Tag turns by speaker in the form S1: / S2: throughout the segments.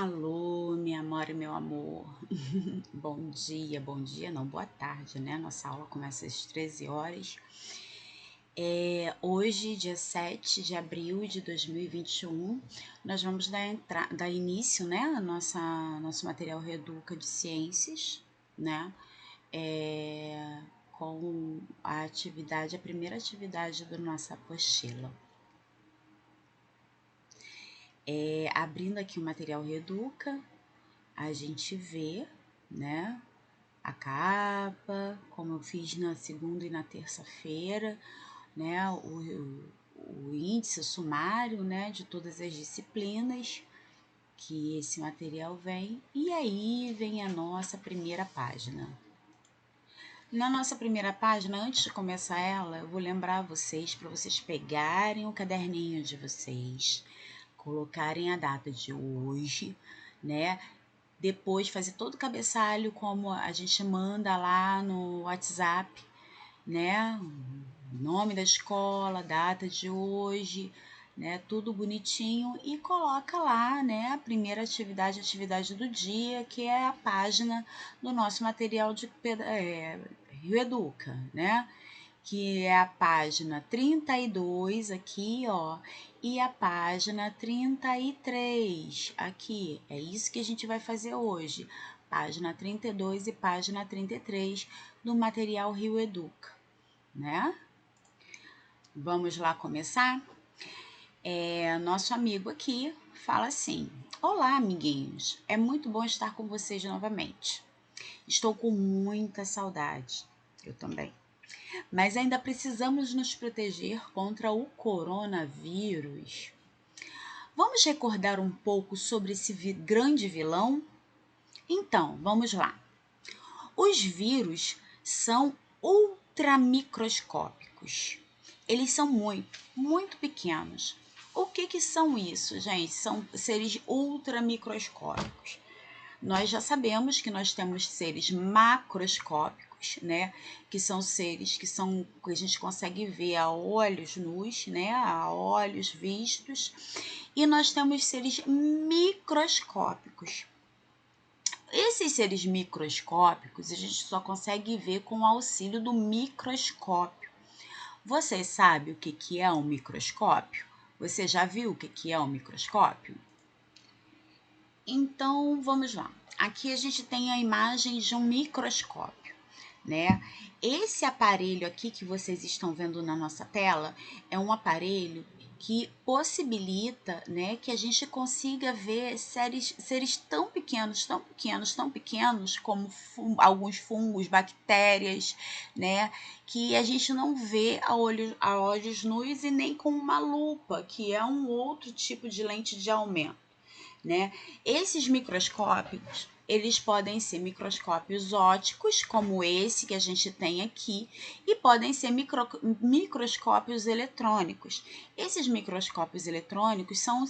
S1: Alô, minha amor e meu amor. Bom dia não, boa tarde, né? Nossa aula começa às 13 horas. Hoje, dia 7 de abril de 2021, nós vamos dar início, né, a nosso material Reeduca de Ciências, né? Com a primeira atividade da nossa apostila. Abrindo aqui o material Reeduca, a gente vê, né, a capa, como eu fiz na segunda e na terça-feira, né, o índice, o sumário, né, de todas as disciplinas que esse material vem, e aí vem a nossa primeira página. Na nossa primeira página, antes de começar ela, eu vou lembrar vocês, para vocês pegarem o caderninho de vocês, colocarem a data de hoje, né, depois fazer todo o cabeçalho como a gente manda lá no WhatsApp, né? Nome da escola, data de hoje, né? Tudo bonitinho e coloca lá, né? A primeira atividade do dia, que é a página do nosso material de Rio Educa, né? Que é a página 32 aqui, ó, e a página 33 aqui. É isso que a gente vai fazer hoje. Página 32 e página 33 do material Rio Educa, né? Vamos lá começar? Nosso amigo aqui fala assim: Olá, amiguinhos. É muito bom estar com vocês novamente. Estou com muita saudade. Eu também. Mas ainda precisamos nos proteger contra o coronavírus. Vamos recordar um pouco sobre esse grande vilão? Então, vamos lá. Os vírus são ultramicroscópicos. Eles são muito pequenos. O que são isso, gente? São seres ultramicroscópicos. Nós já sabemos que nós temos seres macroscópicos, né? Que são seres que a gente consegue ver a olhos nus, né? A olhos vistos. E nós temos seres microscópicos. Esses seres microscópicos a gente só consegue ver com o auxílio do microscópio. Você sabe o que é um microscópio? Você já viu o que é um microscópio? Então, vamos lá. Aqui a gente tem a imagem de um microscópio, né? Esse aparelho aqui que vocês estão vendo na nossa tela é um aparelho que possibilita, né, que a gente consiga ver seres tão pequenos, como alguns fungos, bactérias, né, que a gente não vê a olhos nus e nem com uma lupa, que é um outro tipo de lente de aumento, né? Esses microscópios, eles podem ser microscópios ópticos, como esse que a gente tem aqui, e podem ser microscópios eletrônicos. Esses microscópios eletrônicos são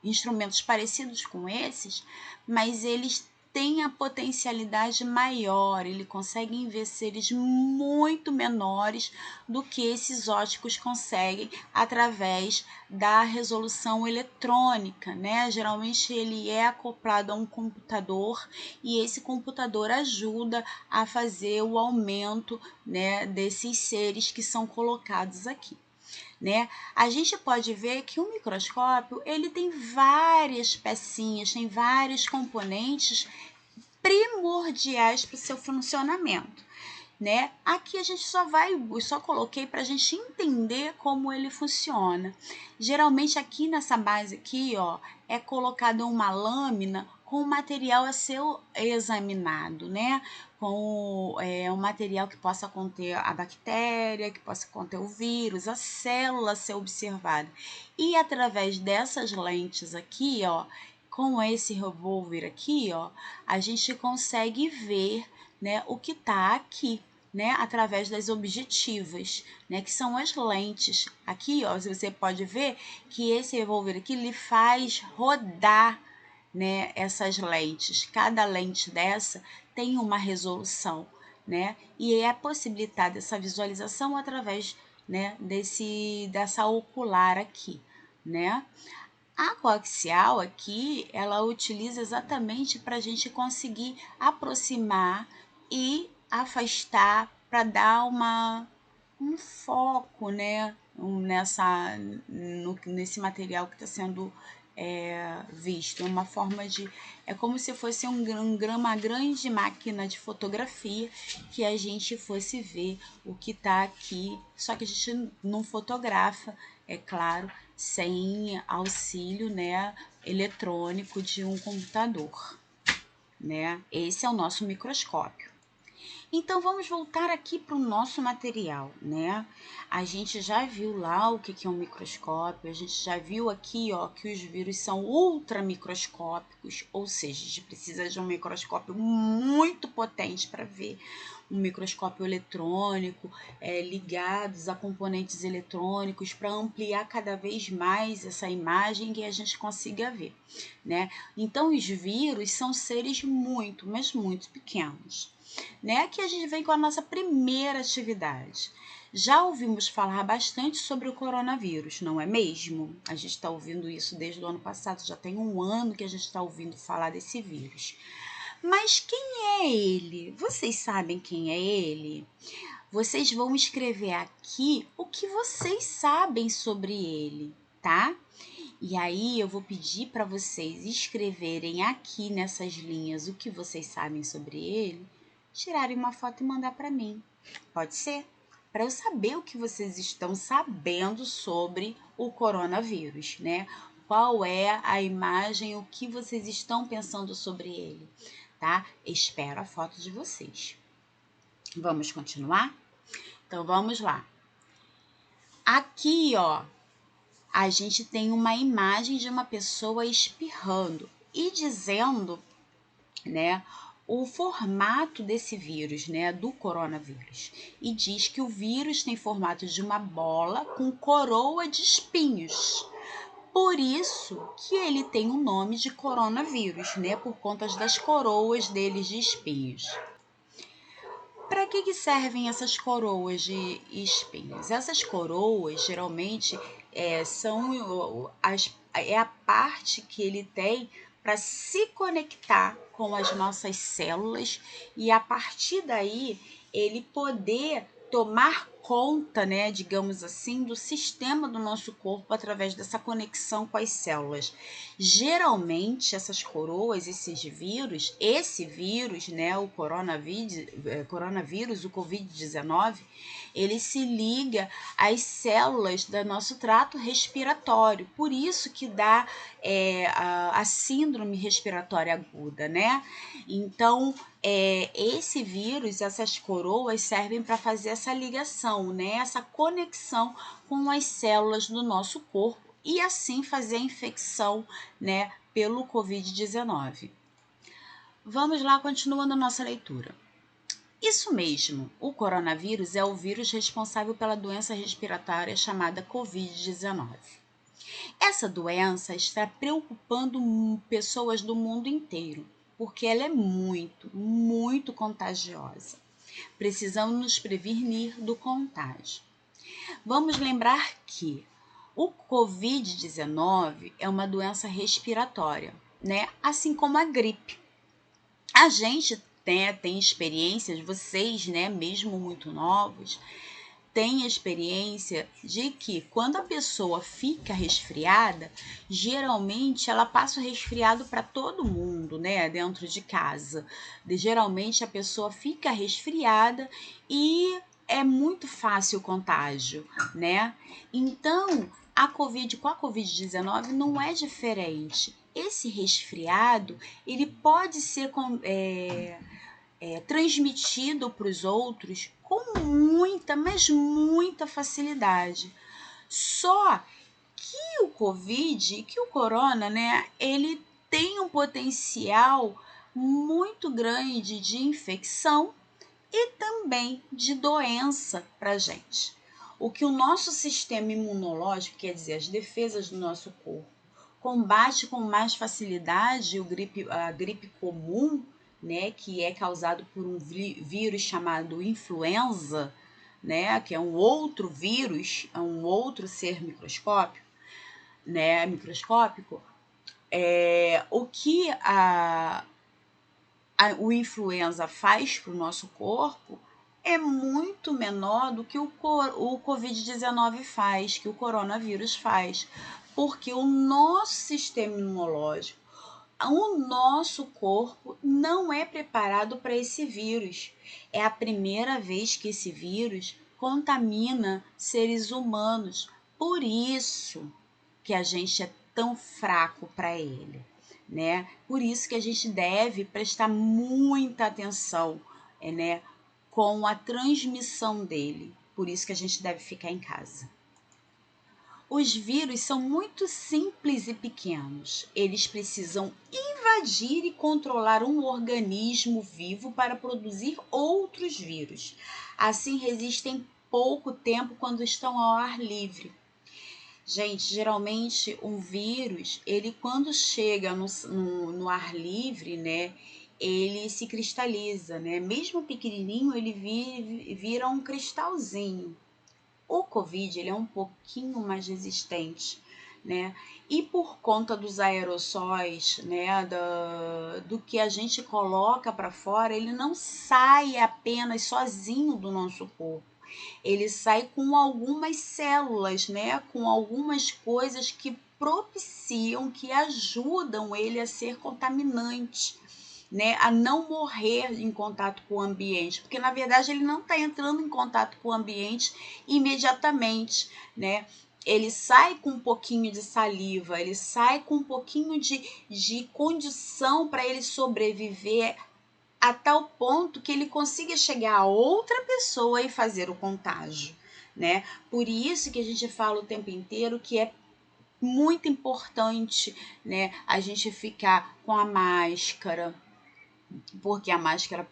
S1: instrumentos parecidos com esses, mas eles têm a potencialidade maior, ele consegue ver seres muito menores do que esses ópticos conseguem através da resolução eletrônica, né? Geralmente ele é acoplado a um computador e esse computador ajuda a fazer o aumento, né, desses seres que são colocados aqui, né? A gente pode ver que o microscópio ele tem várias pecinhas, tem vários componentes primordiais para o seu funcionamento, né? Aqui a gente só coloquei para a gente entender como ele funciona. Geralmente aqui nessa base aqui, ó, é colocada uma lâmina com o material a ser examinado, né? Com um material que possa conter a bactéria, que possa conter o vírus, a célula a ser observada. E através dessas lentes aqui, ó, com esse revólver aqui, ó, a gente consegue ver, né, o que está aqui, né, através das objetivas, né, que são as lentes. Aqui, ó, você pode ver que esse revólver aqui ele faz rodar, né, essas lentes. Cada lente dessa tem uma resolução, né, e é possibilitada essa visualização através, né, dessa ocular aqui, né. A coaxial aqui, ela utiliza exatamente para a gente conseguir aproximar e afastar, para dar um foco, né, nesse material que está sendo visto. Uma forma de... É como se fosse uma grande máquina de fotografia que a gente fosse ver o que está aqui, só que a gente não fotografa, é claro, sem auxílio, né, eletrônico de um computador, né? Esse é o nosso microscópio. Então, vamos voltar aqui para o nosso material, né? A gente já viu lá o que é um microscópio, a gente já viu aqui, ó, que os vírus são ultramicroscópicos, ou seja, a gente precisa de um microscópio muito potente para ver, um microscópio eletrônico, ligados a componentes eletrônicos para ampliar cada vez mais essa imagem que a gente consiga ver, né? Então, os vírus são seres muito, mas muito pequenos, né? Aqui a gente vem com a nossa primeira atividade. Já ouvimos falar bastante sobre o coronavírus, não é mesmo? A gente está ouvindo isso desde o ano passado, já tem um ano que a gente está ouvindo falar desse vírus. Mas quem é ele? Vocês sabem quem é ele? Vocês vão escrever aqui o que vocês sabem sobre ele, tá? E aí eu vou pedir para vocês escreverem aqui nessas linhas o que vocês sabem sobre ele, tirarem uma foto e mandar para mim. Pode ser? Para eu saber o que vocês estão sabendo sobre o coronavírus, né? Qual é a imagem, o que vocês estão pensando sobre ele, tá? Espero a foto de vocês. Vamos continuar? Então vamos lá. Aqui, ó, a gente tem uma imagem de uma pessoa espirrando e dizendo, né, o formato desse vírus, né, do coronavírus. E diz que o vírus tem formato de uma bola com coroa de espinhos. Por isso que ele tem o nome de coronavírus, né, por conta das coroas deles de espinhos. Para que servem essas coroas de espinhos? Essas coroas, geralmente, é a parte que ele tem para se conectar com as nossas células e, a partir daí, ele poder tomar conta, né, digamos assim, do sistema do nosso corpo através dessa conexão com as células. Geralmente, essas coroas, esse vírus, né, o coronavírus, o Covid-19, ele se liga às células do nosso trato respiratório, por isso que dá a síndrome respiratória aguda, né? Então, esse vírus, essas coroas servem para fazer essa ligação, né? Essa conexão com as células do nosso corpo e assim fazer a infecção, né, pelo Covid-19. Vamos lá, continuando a nossa leitura. Isso mesmo, o coronavírus é o vírus responsável pela doença respiratória chamada Covid-19. Essa doença está preocupando pessoas do mundo inteiro, porque ela é muito, muito contagiosa. Precisamos nos prevenir do contágio. Vamos lembrar que o Covid-19 é uma doença respiratória, né? Assim como a gripe. A gente tem experiências, vocês, né, mesmo muito novos, tem experiência de que quando a pessoa fica resfriada, geralmente ela passa o resfriado para todo mundo, né, dentro de casa. Geralmente a pessoa fica resfriada e é muito fácil o contágio, né? Então, com a Covid-19 não é diferente. Esse resfriado, ele pode ser transmitido para os outros com muita, mas muita facilidade. Só que o Covid, que o Corona, né, ele tem um potencial muito grande de infecção e também de doença para a gente. O que o nosso sistema imunológico, quer dizer, as defesas do nosso corpo, combate com mais facilidade a gripe comum, né, que é causado por um vírus chamado influenza, né, que é um outro vírus, é um outro ser microscópico. né, microscópico, o que o influenza faz para o nosso corpo é muito menor do que o Covid-19 faz, que o coronavírus faz, porque o nosso sistema imunológico, o nosso corpo não é preparado para esse vírus. É a primeira vez que esse vírus contamina seres humanos. Por isso que a gente é tão fraco para ele, né? Por isso que a gente deve prestar muita atenção, né, com a transmissão dele. Por isso que a gente deve ficar em casa. Os vírus são muito simples e pequenos. Eles precisam invadir e controlar um organismo vivo para produzir outros vírus. Assim, resistem pouco tempo quando estão ao ar livre. Gente, geralmente um vírus, ele quando chega no ar livre, né, ele se cristaliza, né? Mesmo pequenininho, ele vira um cristalzinho. O Covid, ele é um pouquinho mais resistente, né? E por conta dos aerossóis, né, do que a gente coloca para fora, ele não sai apenas sozinho do nosso corpo. Ele sai com algumas células, né, com algumas coisas que propiciam, que ajudam ele a ser contaminante, né, a não morrer em contato com o ambiente, porque na verdade ele não está entrando em contato com o ambiente imediatamente, né? Ele sai com um pouquinho de saliva, ele sai com um pouquinho de condição para ele sobreviver a tal ponto que ele consiga chegar a outra pessoa e fazer o contágio, né? Por isso que a gente fala o tempo inteiro que é muito importante, né, a gente ficar com a máscara, porque a máscara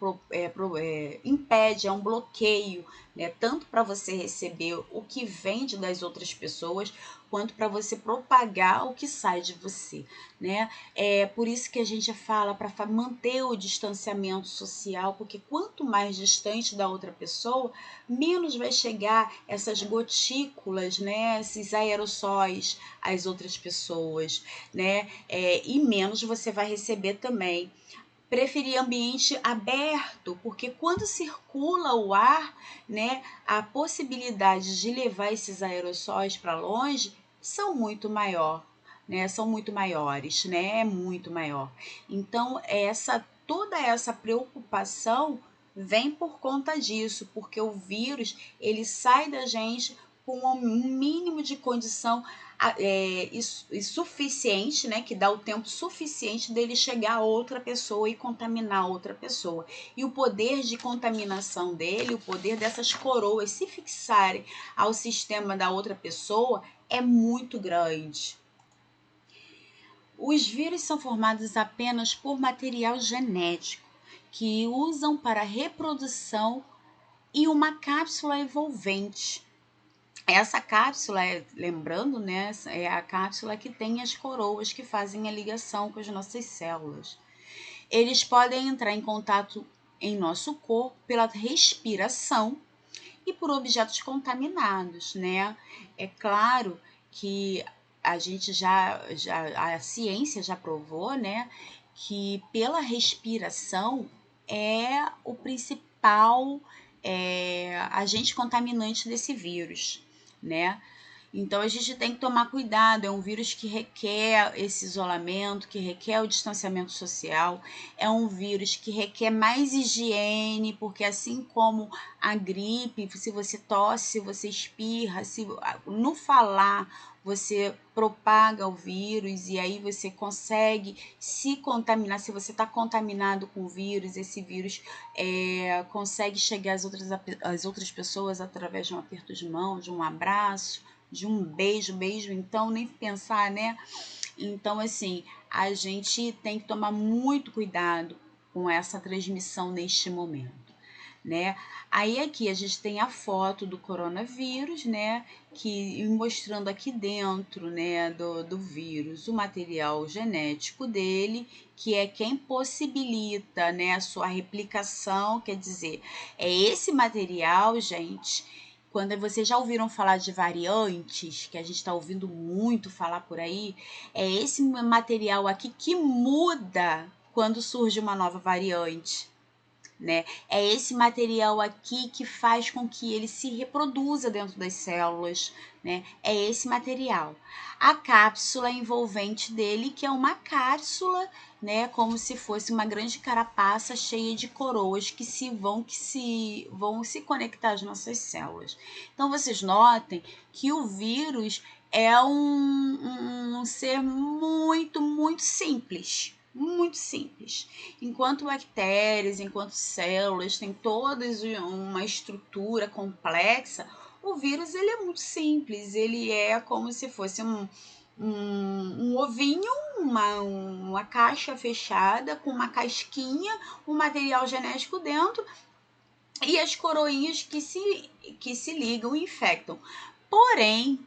S1: impede, é um bloqueio, né? Tanto para você receber o que vem das outras pessoas, quanto para você propagar o que sai de você, né? É por isso que a gente fala para manter o distanciamento social, porque quanto mais distante da outra pessoa, menos vai chegar essas gotículas, né? Esses aerossóis às outras pessoas, né? E menos você vai receber também. Preferir ambiente aberto, porque quando circula o ar, né, a possibilidade de levar esses aerossóis para longe são muito maior, né? São muito maiores, né? É muito maior. Então, toda essa preocupação vem por conta disso, porque o vírus, ele sai da gente com um mínimo de condição suficiente, né, que dá o tempo suficiente dele chegar a outra pessoa e contaminar outra pessoa. E o poder de contaminação dele, o poder dessas coroas se fixarem ao sistema da outra pessoa é muito grande. Os vírus são formados apenas por material genético, que usam para reprodução e uma cápsula envolvente. Essa cápsula, lembrando, né, é a cápsula que tem as coroas que fazem a ligação com as nossas células. Eles podem entrar em contato em nosso corpo pela respiração e por objetos contaminados, né? É claro que a gente a ciência já provou, né, que pela respiração é o principal agente contaminante desse vírus, né? Então a gente tem que tomar cuidado, é um vírus que requer esse isolamento, que requer o distanciamento social, é um vírus que requer mais higiene, porque assim como a gripe, se você tosse, se você espirra, se no falar você propaga o vírus e aí você consegue se contaminar. Se você está contaminado com o vírus, esse vírus consegue chegar às outras pessoas através de um aperto de mão, de um abraço, de um beijo, então nem pensar, né? Então, assim, a gente tem que tomar muito cuidado com essa transmissão neste momento, né? Aí aqui a gente tem a foto do coronavírus, né? Que mostrando aqui dentro, né, do vírus, o material genético dele, que é quem possibilita, né, a sua replicação, quer dizer, é esse material, gente, quando vocês já ouviram falar de variantes, que a gente está ouvindo muito falar por aí, é esse material aqui que muda quando surge uma nova variante, né? É esse material aqui que faz com que ele se reproduza dentro das células, né? É esse material. A cápsula envolvente dele, que é uma cápsula, né? Como se fosse uma grande carapaça cheia de coroas que vão se conectar às nossas células. Então, vocês notem que o vírus é um ser muito simples. Muito simples. Enquanto bactérias, enquanto células têm todas uma estrutura complexa, o vírus ele é muito simples. Ele é como se fosse um ovinho, uma caixa fechada com uma casquinha, um material genético dentro e as coroinhas que se ligam e infectam. Porém,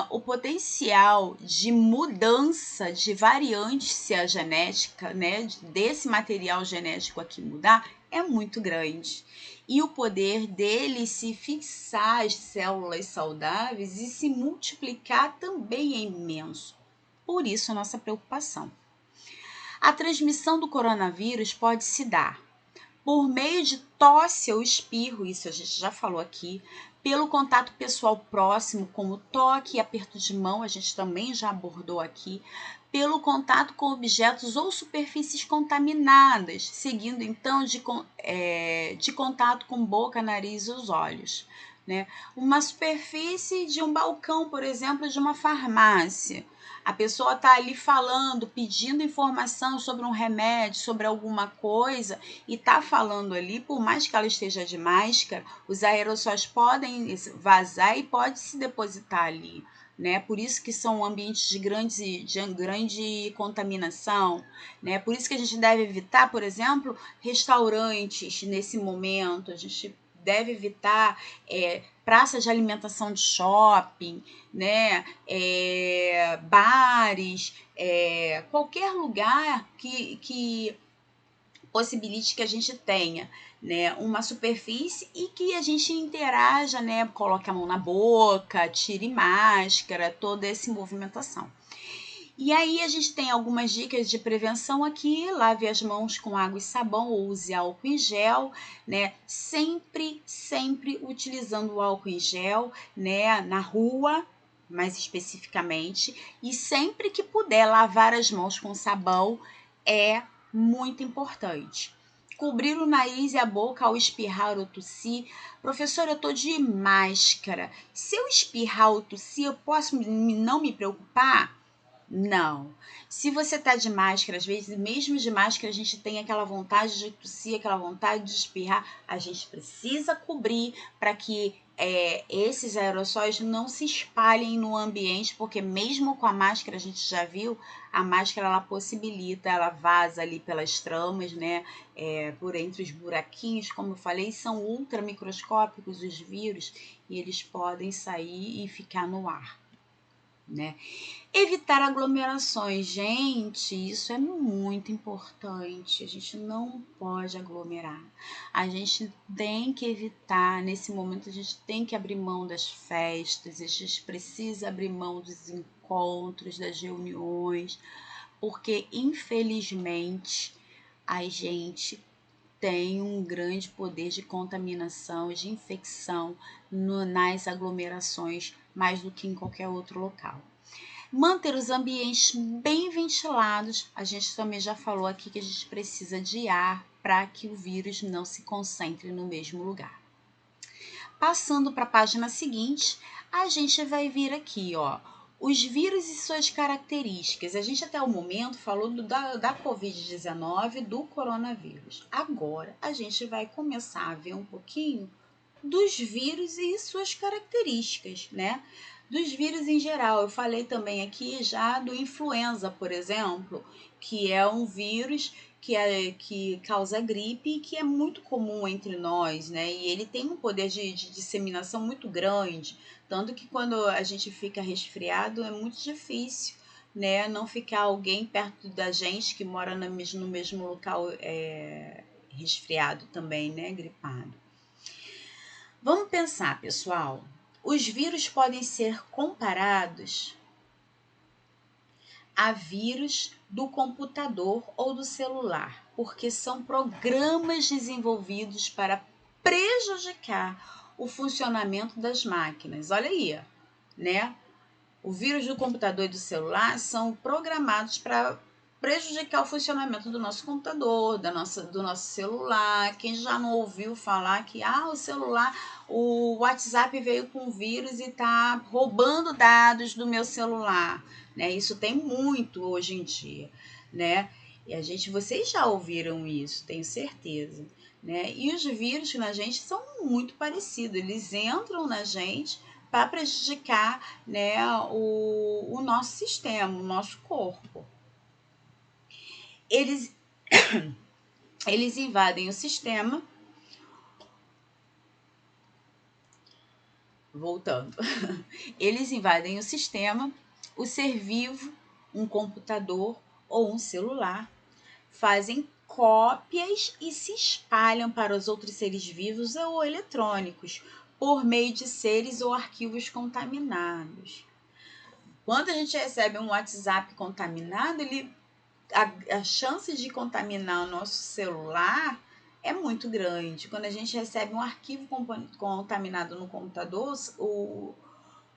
S1: o potencial de mudança de variante se a genética, né, desse material genético aqui mudar é muito grande. E o poder dele se fixar as células saudáveis e se multiplicar também é imenso. Por isso a nossa preocupação. A transmissão do coronavírus pode se dar por meio de tosse ou espirro, isso a gente já falou aqui, pelo contato pessoal próximo, como toque e aperto de mão, a gente também já abordou aqui, pelo contato com objetos ou superfícies contaminadas, seguindo então de contato com boca, nariz e os olhos. Né? Uma superfície de um balcão, por exemplo, de uma farmácia. A pessoa está ali falando, pedindo informação sobre um remédio, sobre alguma coisa, e está falando ali, por mais que ela esteja de máscara, os aerossóis podem vazar e pode se depositar ali. Né? Por isso que são ambientes de grande contaminação, né? Por isso que a gente deve evitar, por exemplo, restaurantes nesse momento, a gente deve evitar praças de alimentação de shopping, né? Bares, qualquer lugar que possibilite que a gente tenha, né, uma superfície e que a gente interaja, né, coloque a mão na boca, tire máscara, toda essa movimentação. E aí a gente tem algumas dicas de prevenção aqui, lave as mãos com água e sabão ou use álcool em gel, né, sempre utilizando o álcool em gel, né, na rua, mais especificamente, e sempre que puder lavar as mãos com sabão é muito importante. Cobrir o nariz e a boca ao espirrar ou tossir. Professora, eu tô de máscara. Se eu espirrar ou tossir, eu posso não me preocupar? Não. Se você tá de máscara, às vezes, mesmo de máscara, a gente tem aquela vontade de tossir, aquela vontade de espirrar. A gente precisa cobrir para que esses aerossóis não se espalhem no ambiente, porque mesmo com a máscara, a gente já viu, a máscara ela possibilita, ela vaza ali pelas tramas, né? Por entre os buraquinhos, como eu falei, são ultramicroscópicos os vírus e eles podem sair e ficar no ar. Né? Evitar aglomerações, gente, isso é muito importante. A gente não pode aglomerar. A gente tem que evitar, nesse momento, a gente tem que abrir mão das festas, a gente precisa abrir mão dos encontros, das reuniões, porque infelizmente a gente tem um grande poder de contaminação, de infecção nas aglomerações, mais do que em qualquer outro local. Manter os ambientes bem ventilados, a gente também já falou aqui que a gente precisa de ar para que o vírus não se concentre no mesmo lugar. Passando para a página seguinte, a gente vai vir aqui, ó, os vírus e suas características. A gente até o momento falou da Covid-19, do coronavírus. Agora a gente vai começar a ver um pouquinho dos vírus e suas características, né? Dos vírus em geral. Eu falei também aqui já do influenza, por exemplo, que é um vírus que causa gripe e que é muito comum entre nós, né? E ele tem um poder de disseminação muito grande, tanto que quando a gente fica resfriado é muito difícil, né? Não ficar alguém perto da gente que mora no mesmo local resfriado também, né? Gripado. Vamos pensar, pessoal. Os vírus podem ser comparados a vírus do computador ou do celular, porque são programas desenvolvidos para prejudicar o funcionamento das máquinas. Olha aí, né? O vírus do computador e do celular são programados para prejudicar o funcionamento do nosso computador, do nosso celular. Quem já não ouviu falar que o celular, o WhatsApp veio com vírus e está roubando dados do meu celular, né? Isso tem muito hoje em dia, né? E vocês já ouviram isso, tenho certeza, né? E os vírus na gente são muito parecidos, eles entram na gente para prejudicar, né, o nosso sistema, o nosso corpo. Eles invadem o sistema. Voltando. Eles invadem o sistema, o ser vivo, um computador ou um celular, fazem cópias e se espalham para os outros seres vivos ou eletrônicos, por meio de seres ou arquivos contaminados. Quando a gente recebe um WhatsApp contaminado, a chance de contaminar o nosso celular é muito grande. Quando a gente recebe um arquivo contaminado no computador,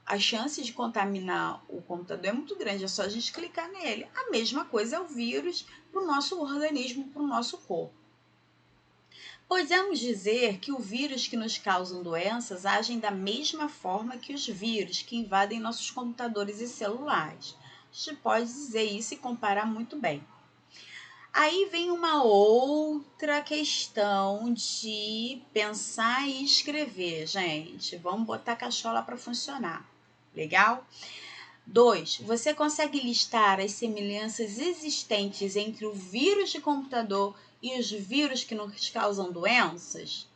S1: a chance de contaminar o computador é muito grande, é só a gente clicar nele. A mesma coisa é o vírus para o nosso organismo, para o nosso corpo. Podemos dizer que o vírus que nos causam doenças agem da mesma forma que os vírus que invadem nossos computadores e celulares. A gente pode dizer isso e comparar muito bem. Aí vem uma outra questão de pensar e escrever, gente. Vamos botar a cachola para funcionar. Legal? 2. Você consegue listar as semelhanças existentes entre o vírus de computador e os vírus que nos causam doenças?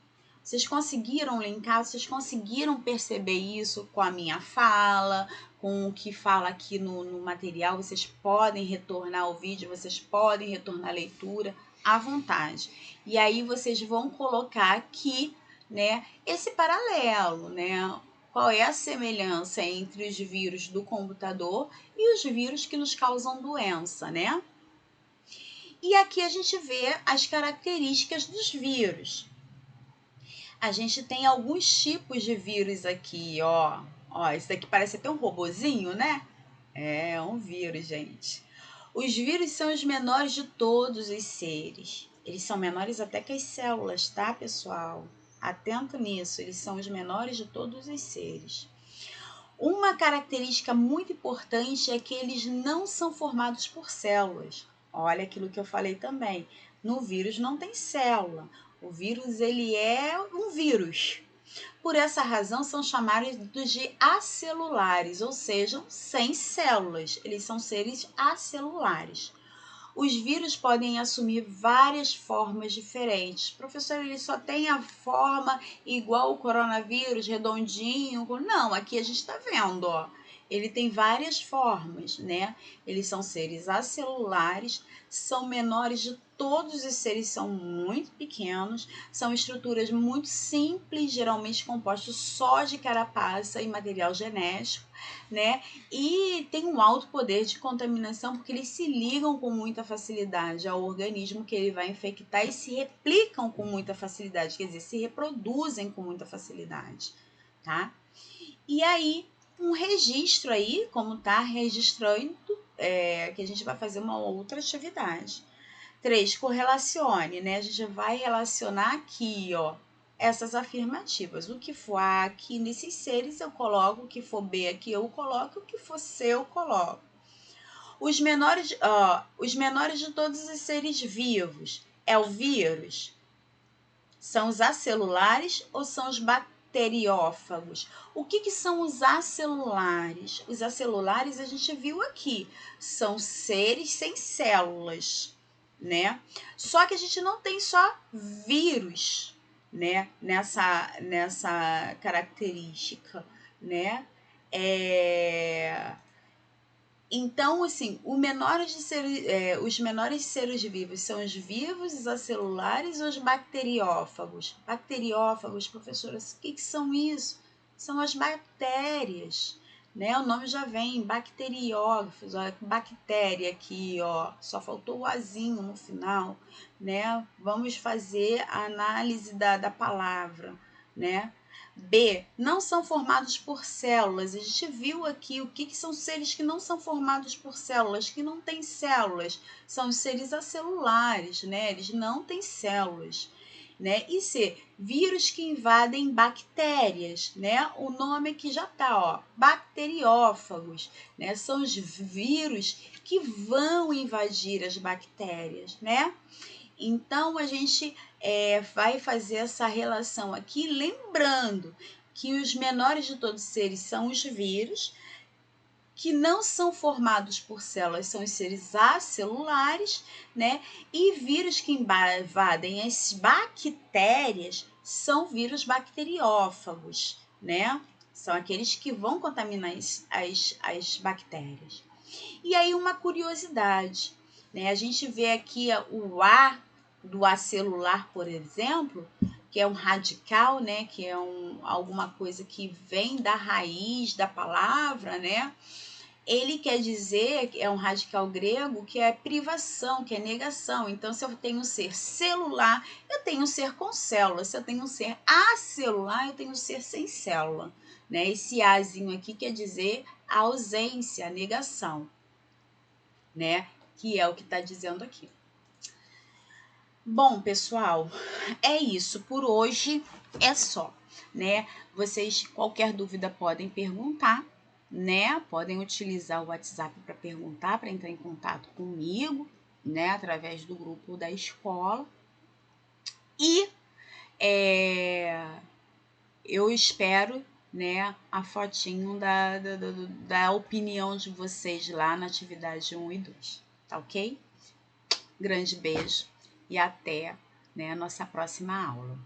S1: Vocês conseguiram linkar? Vocês conseguiram perceber isso com a minha fala, com o que fala aqui no material? Vocês podem retornar ao vídeo, vocês podem retornar a leitura à vontade. E aí vocês vão colocar aqui, né, esse paralelo, né? Qual é a semelhança entre os vírus do computador e os vírus que nos causam doença, né? E aqui a gente vê as características dos vírus. A gente tem alguns tipos de vírus aqui, ó. Ó, esse daqui parece até um robozinho, né? É um vírus, gente. Os vírus são os menores de todos os seres. Eles são menores até que as células, tá, pessoal? Atento nisso, eles são os menores de todos os seres. Uma característica muito importante é que eles não são formados por células. Olha aquilo que eu falei também. No vírus não tem célula. O vírus, ele é um vírus. Por essa razão, são chamados de acelulares, ou seja, sem células. Eles são seres acelulares. Os vírus podem assumir várias formas diferentes. Professor, ele só tem a forma igual o coronavírus, redondinho? Não, aqui a gente está vendo, ó. Ele tem várias formas, né? Eles são seres acelulares, são menores de todos os seres, são muito pequenos, são estruturas muito simples, geralmente compostos só de carapaça e material genético, né? E tem um alto poder de contaminação porque eles se ligam com muita facilidade ao organismo que ele vai infectar e se replicam com muita facilidade, quer dizer, se reproduzem com muita facilidade, tá? E aí, um registro aí, como tá registrando, que a gente vai fazer uma outra atividade. 3, correlacione, né? A gente vai relacionar aqui, ó, essas afirmativas. O que for A aqui nesses seres eu coloco, o que for B aqui eu coloco, o que for C eu coloco. Os menores de todos os seres vivos é o vírus? São os acelulares ou são os bacteriófagos? O que são os acelulares? Os acelulares a gente viu aqui, são seres sem células, né? Só que a gente não tem só vírus, né? Nessa característica, né? Então, assim, os menores seres vivos são os vivos, os acelulares ou os bacteriófagos? Bacteriófagos, professoras, o que são isso? São as bactérias, né? O nome já vem, bacteriófagos, olha, bactéria aqui, ó, só faltou o azinho no final, né? Vamos fazer a análise da palavra, né? B, não são formados por células. A gente viu aqui o que são seres que não são formados por células, que não têm células. São os seres acelulares, né? Eles não têm células. Né? E C, vírus que invadem bactérias, né? O nome aqui já tá, ó, bacteriófagos, né? São os vírus que vão invadir as bactérias, né? Então, a gente vai fazer essa relação aqui, lembrando que os menores de todos os seres são os vírus, que não são formados por células, são os seres acelulares, né? E vírus que invadem as bactérias são vírus bacteriófagos, né? São aqueles que vão contaminar as bactérias. E aí, uma curiosidade, né? A gente vê aqui o A do acelular, por exemplo, que é um radical, né? Que é alguma coisa que vem da raiz da palavra, né? Ele quer dizer, é um radical grego, que é privação, que é negação. Então, se eu tenho um ser celular, eu tenho um ser com célula. Se eu tenho um ser acelular, eu tenho um ser sem célula. Né? Esse Azinho aqui quer dizer a ausência, a negação, né? Que é o que está dizendo aqui. Bom, pessoal, é isso. Por hoje é só, né? Vocês, qualquer dúvida, podem perguntar, né? Podem utilizar o WhatsApp para perguntar, para entrar em contato comigo, né? Através do grupo da escola. E eu espero, né, a fotinho da opinião de vocês lá na atividade 1 e 2, tá ok? Grande beijo e até, né, a nossa próxima aula.